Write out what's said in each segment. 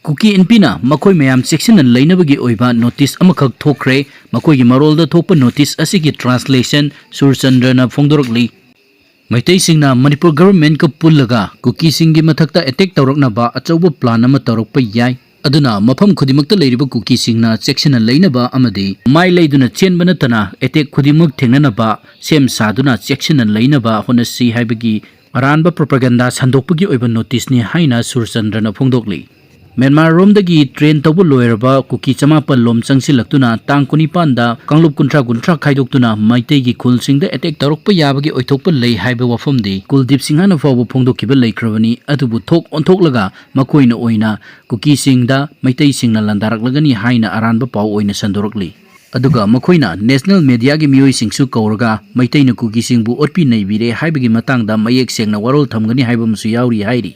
Kuki INPI na makoy mayam section and lainabagi oiba notice amakak thokre makoy gi marolda thopa notice asigi translation Surchandra na phongdorokli Maitai singna Manipur government ka pullaga Kuki singi mathakta attack tawrakna ba achauba plan ama tawrakpa yai aduna mafam khudimakta leiriba Kuki singna section and lainaba amadi mai leiduna chenba natana attack khudimak thengnana ba sem saduna section and lainaba honasi haibagi aranba propaganda sandokpagi oiba notice ni haina Surchandra na phongdokli Myanmar Rom dagi train tabu loiraba Kuki chamapa lom changsilaktuna tang kunipanda kanglup kuntra khaidoktuna maitai gi khul singda attack tarokpa yabagi oithokpa lei haiba wafamdi Kuldip Singhana fawba phongdokiba leikrabani adubu thok onthoklaga makoina oina Kuki singda maitai singna landaraklagani haina aranba paw oina sandorokli aduga makoina national media gi mioi singsu kauraga maitai na Kuki singbu otpi naibire haibagi matangda mayek sengna warol thamgani haiba musu yauri hairi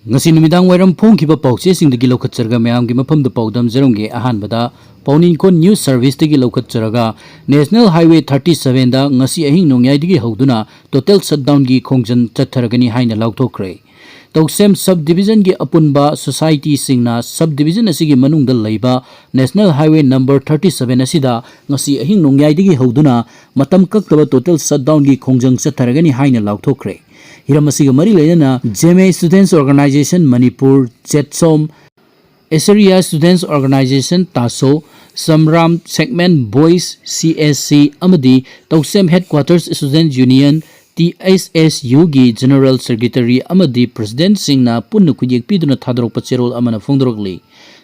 ngasi numidang wairam phongkiba pawche singdagi lokhatcharga mayamgi mafamda pawdam jarongge ahanbada Pauninko News Service dagi lokhatcharga National Highway 37 da ngasi ahing nongyai dagi hoduna total shutdown gi khongjan chatharagani haina lauthokre Toksem subdivision gi apunba society singna subdivision asigi manungda leiba National Highway number 37 asida ngasi ahing nongyai dagi hoduna matam kaktaba total shutdown gi khongjang chatharagani haina lauthokre Hiramasiga mari leina JMA Students Organization Manipur Jetsom Asaria Students Organization Taso Samram Segment Boys CSC Amadi Toksem Headquarters Student Union TSSU gi General Secretary Amadi President Singna punna kuyek piduna thadrokpa cherol amana phongdorokli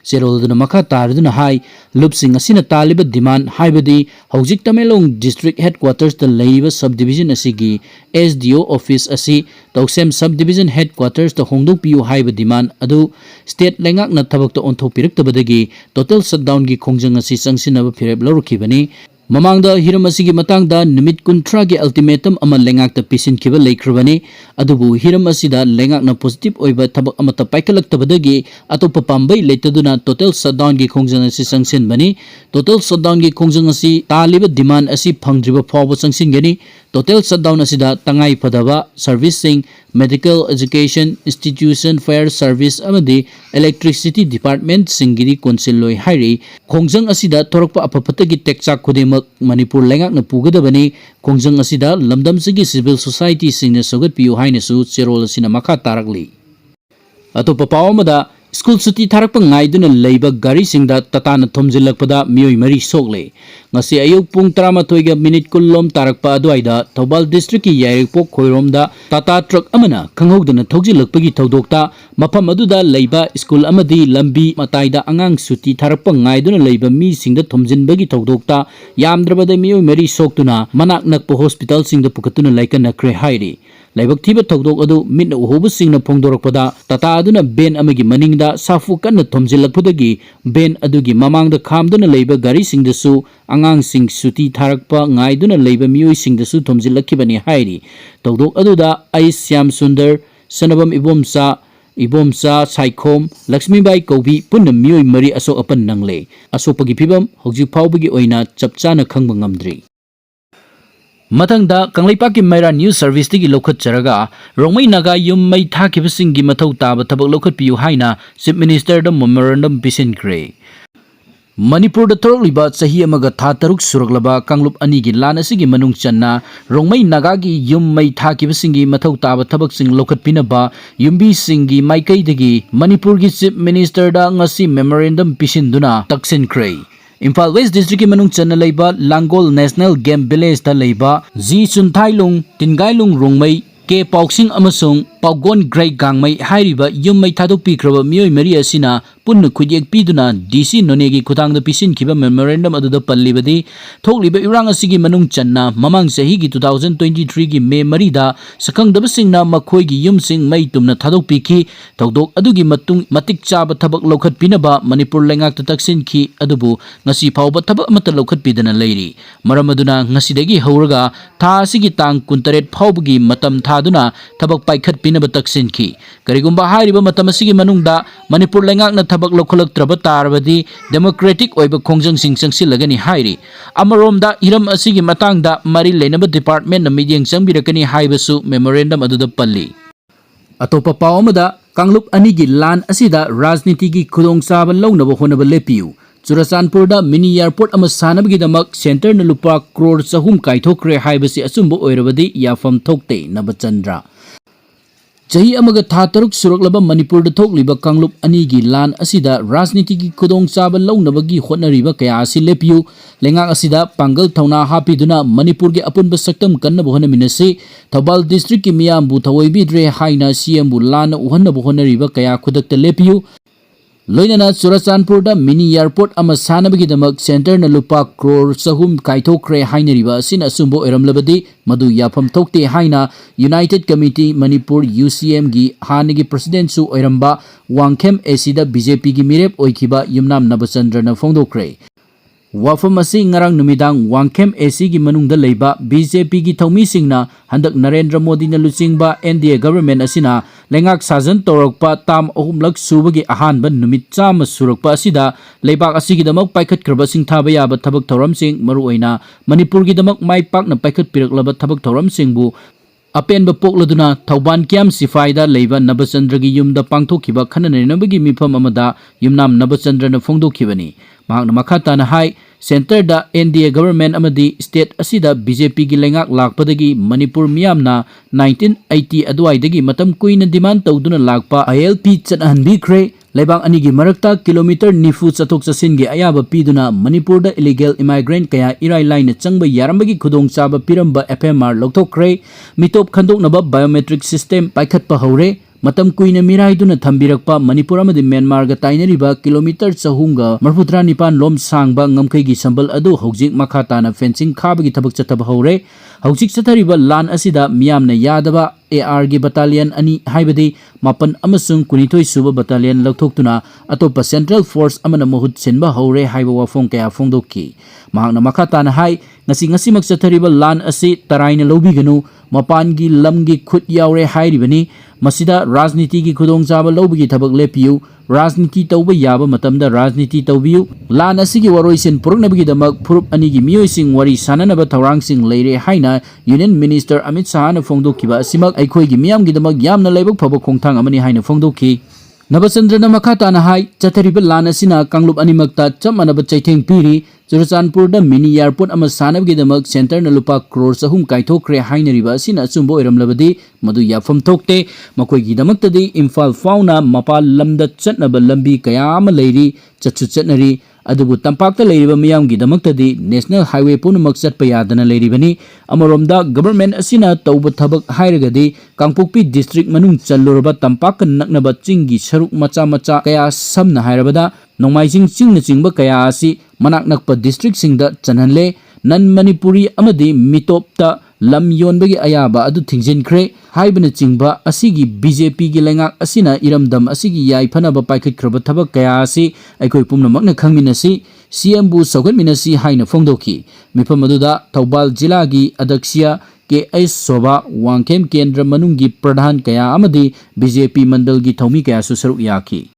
Cherol duna makha tarduna hai lupsing asina taliba demand haibadi Hojik Tamelong District Headquarters the Leiba Subdivision asigi SDO Office asi Toksem Subdivision Headquarters the Hongdok Piu haiba demand adu State Lengak na thabakta onthopiriktabadagi total shutdown gi khongjang asi changsinaba phireb lorukibani Mamangda Hiramasigi matangda numit kuntra gi ultimatum ama lengakta pisin kiba leikrabani adubu Hiramasida lengakna positive oiba thabak amata paikalaktabadagi atopa pambai leitaduna total shutdown gi khongjang asi changsin bani total shutdown gi khongjang asi taliba demand asi phangdriba fawba changsin gani total shutdown asida tangai padaba servicing medical education institution fire service amadi electricity department singiri council loi hairi khongjang asida thorakpa apapatagi tekchak khudemak Manipur lengakna pugadabani khongjang asida lamdamsigi civil society singna sogat piu haina su cherol asina makha tarakli atopa pawamada School suti tharakpa ngaiduna leiba gari singda tatana thomjilakpada mioi mari sokle ngasi ayuk pung 13 ga minute kullom tarakpa adwaida Thobal district ki yairpok khoiromda tata truck amana khanghogduna thogjilakpagi thodokta mafam aduda leiba school amadi lambi mataida angang suti tharakpa ngaiduna leiba mi singda thomjinbagi thodokta yamdrabada mioi mari soktuna manak nakpa hospital singda pukatuna laikana kre hairi Laibak thiba thodok adu mitna uhobu singna phongdorokpada tata aduna ben amagi maningda safu kanna thomjilakpudagi ben adugi mamangda khamduna leiba gari singdasu angang sing suti tharakpa ngaiduna leiba mioi singdasu thomjilakibani hairi thodok aduda ai Syam Sundar Sanabam Ibomsa Saikhom Lakshmibai Kobi punna mioi mari asok apan nangle asopagi phibam hojik phawbagi oina chapchana khangba ngamdri Matangda Kanglaipak ki Maira News Service tigi lokhat charaga Rongmai naga yum mai thakibasingi mathau taba thabak lokhat piu haina Chief Minister da memorandum pisin kre Manipur da thorokliba chahi amaga tha taruk suraklaba Kanglup ani gi lan asigi manung channa Rongmai naga gi yum mai thakibasingi mathau taba thabak sing lokhat pinaba yumbi singi maikai dagi Manipur gi Chief Minister da ngasi memorandum pisin duna taksin kre Imphal West District ki manung channa leiba Langol National Game Village ta leiba Ji Chunthailung Tingailung Rongmai ke Pauksing amasung Paugon Grey Gangmai hairiba yummai thadok pikraba mioi mari asina punna khujek piduna DC nonegi khutangda pisin kiba memorandum aduda pallibadi thokliba irang asigi manung channa mamang sahi gi 2023 gi May marida sakangdaba singna makhoi gi yumsing mai tumna thadok pikhi thodok adugi matung matik chaba thabak lokhat pinaba Manipur lengak taksin ki adubu ngasi phawba thabak amata lokhat pidana leiri maramaduna ngasidagi hauraga tha asigi tang 19 phawbagi matam thaduna thabak paikhat pinaba taksin ki karigumba hairiba matam asigi manungda Manipur lengak na thabak lokholak traba tarbadi democratic oiba khongjang sing changsilagani hairi amaromda hiram asigi matangda mari lenaba department na midyang changbirakani haibasu memorandum aduda palli atopa pawamada कांगलुप अनिगी लान असिदा राजनीति की खुदोंगचाब लौनब होनब लेपियु Churachandpur mini airport सानबगीदमक centre न लुपा करोड़ 3 कायथोक्रे हाइबसी असुंबो ओइरबदी याफम थोक्ते नबचंद्र चही अमग था तरुक सुरकलब मणिपुर थोकलिब कांगलुप अनिगी लान असिदा राजनीति की खुदोंगचाब लौनबगी होटनरिब कया असि लेपियु लेंगाक असिदा पांगल थौना हापिदुना मणिपुर के अपुनब सक्तम कन्नब होनमिनसि थौबाल डिस्ट्रिक्ट की मियामबु थवोइबिद्रे हाइना सीएमबु लान उहन्नब होनरिब कया खुदक्त लेपियु लोइनना चुरचानपुर मिनी एयरपोर्ट सानबगीदमक सेंटर न लुपा करोड़ 3 कायथोक्रे हाइनरिबा असिन असुंबो ओइरमलबदी मदु याफम थोक्ते हाइना यूनाइटेड कमिटी मणिपुर यूसीएम गी हानगी प्रेसिडेंट सु ओइरंबा वांगखेम एसीदा बीजेपी की मिरेप ओइखिबा युमनाम नबचंद्र न फोंदोक्रे वाफम असी ngarang numidang वांगखेम एसी की मनुंग द लेबा बीजेपी की थौमी सिंगना हंदक नरेंद्र मोदी न लुचिंगबा एनडीए गवर्नमेंट असिना लेंगाक साजन तौरकपा ताम अहुमलक सुबगी अहानब नुमित चाम सुरकपा असिदा लेबाक असिगिदमक पाइखतख्रब सिंथाबा याबा थबक थौरमसिंग मरुओइना मणिपुर गिदमक माइ पाकना पाइखत पिरकलब थबक थौरमसिंगबु अपेन पोकलदुना थौबान क्याम सिफाइदा लेबा नबचंद्र की युमदा पांगथोखिबा खननरिनबगी मिफम अमदा युमनाम नबचंद्र न फोंदोखिबनी महांग मखाताना हाई सेंटर दा एनडीए गवर्नमेंट अमदी स्टेट असिदा बीजेपी की लेंगाक लाकपदगी मणिपुर मियामना 1980 अदवाइदगी मतम कुइन demand तौदुना Lakpa ILP चटहनबिख्रे Lebang अनिगी मरक्ता kilometre निफु चथोक चसिन गे अयाब पीदुना मणिपुर दा इलीगल इमाइग्रेंट कया इराई लाइन चंग यारंबगी खुदोंगचाब पिरंबा एफएमआर लौथोक्रे मितोप खंदोकनब बायोमेट्रिक सिस्टम पाइखतपा हौरे मतम कुइन मिराइदुना थंबिरकपा मणिपुर अमदी म्यांमार गा ताइनरिबा किलोमीटर 339 लोम सांगबा ngमखैगी संबल अदु हौजिक मखाताना फेंसिंग खाबगी थबक चतब हौरे हौजिक चथरिबा लान असिदा मियामना यादबा एआर गी बटालियन अनि हाइबदी मापन अमसुंग कुनिथोइ सुबा बटालियन लौथोक्तुना अतोपा सेंट्रल फोर्स अमना महुत सिनबा हौरे हाइबा वाफों कया फोंदोक्की महांगना मखाताना हाइ ngasimak चथरिबा लान असि तराइना लौबिगनु मपानगी लमगी खुद यावरे हाइरिबनी मसिदा राजनीति की खुदोंगचाब लौबगी थबक लेपियु राजनीति तौबा याबा मतमदा राजनीति तौबियु लान असिगी वरोइसिन पुरकनबगीदमक फुरुप अनिगी मियोइसिंग वरी साननबा थौरांगसिंग लेरे हाइना यूनियन मिनिस्टर अमित शाहना फोंदोखिबा असिमक अखोइगी मियामगीदमक यामना लेबक फबक खोंथांग अमनि हाइना फोंदोखि नबचंद्र मखाताना हाई चथरिबा लान असिना कांगलुप अनिमकता चमनब चैथेंग पीरी चुरचानपुर मिनी एयरपोर्ट सानबगीदमक सेंटर न लुपा करोड़ 3 कायथोक्रे हाइनरिबा असिना अचुंबो ओइरमलबदी मदु याफम थोक्ते मखोइगीदमक्तदी इम्फाल फाउना मपाल लमदा चटनबा लंबी कयाम लेरी चच्चु चटनरी अदुबु तंपाक्ता लेरिबा मियामगीदमक्तदी नेशनल हाईवे पुनमक चटपा यादना लेरिबनी अमरोमदा गवर्नमेंट असिना तौबा थबक हाइरगदी कांगपोक्पी डिस्ट्रिक्ट मनुंग चल्लुरबा तंपाक नकनबा चिंगी सरुक मचा मचा कया समना हाइरबदा नोंमाइजिंग चिंगना चिंगबा कया असि मनाक नकपा डिस्ट्रिक्ट सिंगदा चनहनले नन मणिपुरी अमदी मितोपता लम योनबगी अयाबा अदु थिंजिनख्रे हाइबना चिंगबा असिगी बीजेपी की लेंगाक असिना इरमदम असिगी याइफनबा पाइखतख्रबा थबक कया असि अखोइ पुमनमकना खंगमिनसि सीएम बु सौगतमिनसि हाइना फोंदोखि मिफम अदुदा थौबाल जिला की अध्यक्ष के एस शोभा वांगखेम केंद्र मनुंगी प्रधान कया अमदी बीजेपी मंडल की थौमी कया सरुक याखि।